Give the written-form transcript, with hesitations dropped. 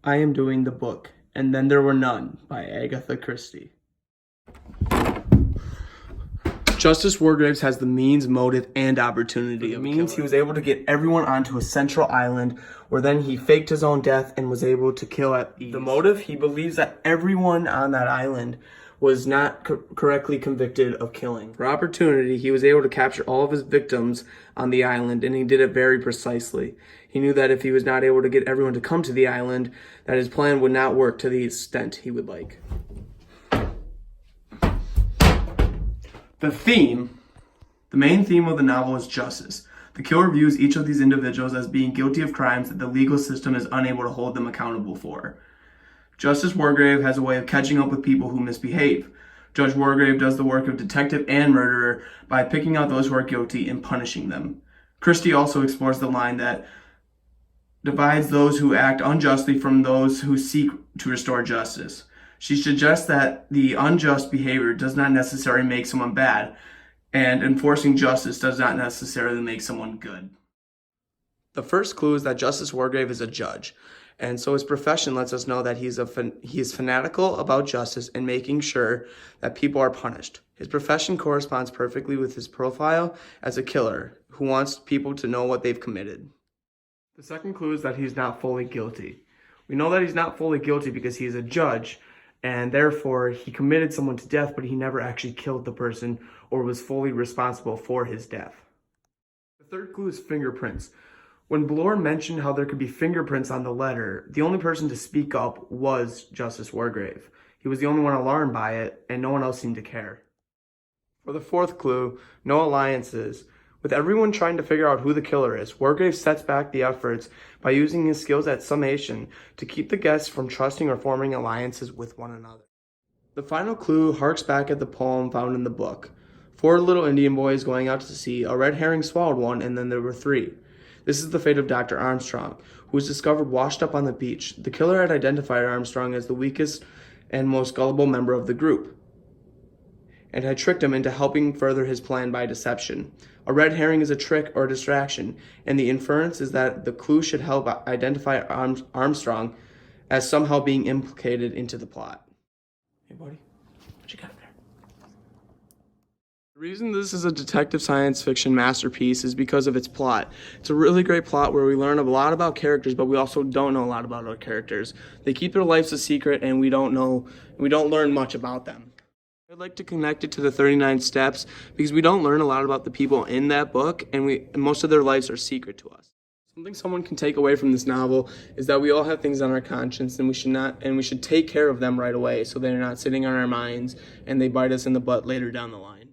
I Am Doing the Book, and Then There Were None by Agatha Christie. Justice Wargraves has the means, motive, and opportunity. For the means, he was able to get everyone onto a central island, where then he faked his own death and was able to kill at ease. The motive, he believes that everyone on that island was not correctly convicted of killing. For opportunity, he was able to capture all of his victims on the island, and he did it very precisely. He knew that if he was not able to get everyone to come to the island, that his plan would not work to the extent he would like. The main theme of the novel is justice. The killer views each of these individuals as being guilty of crimes that the legal system is unable to hold them accountable for. Justice Wargrave has a way of catching up with people who misbehave. Judge Wargrave does the work of detective and murderer by picking out those who are guilty and punishing them. Christie also explores the line that divides those who act unjustly from those who seek to restore justice. She suggests that the unjust behavior does not necessarily make someone bad, and enforcing justice does not necessarily make someone good. The first clue is that Justice Wargrave is a judge, and so his profession lets us know that he is fanatical about justice and making sure that people are punished. His profession corresponds perfectly with his profile as a killer who wants people to know what they've committed. The second clue is that he's not fully guilty. We know that he's not fully guilty because he is a judge, and therefore he committed someone to death, but he never actually killed the person or was fully responsible for his death. The third clue is fingerprints. When Bloor mentioned how there could be fingerprints on the letter, the only person to speak up was Justice Wargrave. He was the only one alarmed by it, and no one else seemed to care. For the fourth clue, no alliances. With everyone trying to figure out who the killer is, Wargrave sets back the efforts by using his skills at summation to keep the guests from trusting or forming alliances with one another. The final clue harks back at the poem found in the book. 4 little Indian boys going out to sea, a red herring swallowed one, and then there were 3. This is the fate of Dr. Armstrong, who was discovered washed up on the beach. The killer had identified Armstrong as the weakest and most gullible member of the group, and had tricked him into helping further his plan by deception. A red herring is a trick or distraction, and the inference is that the clue should help identify Armstrong as somehow being implicated into the plot. Hey buddy, what you got there? The reason this is a detective science fiction masterpiece is because of its plot. It's a really great plot where we learn a lot about characters, but we also don't know a lot about our characters. They keep their lives a secret, and we don't learn much about them. I'd like to connect it to the 39 Steps because we don't learn a lot about the people in that book, and most of their lives are secret to us. Something someone can take away from this novel is that we all have things on our conscience, and we should take care of them right away so they're not sitting on our minds and they bite us in the butt later down the line.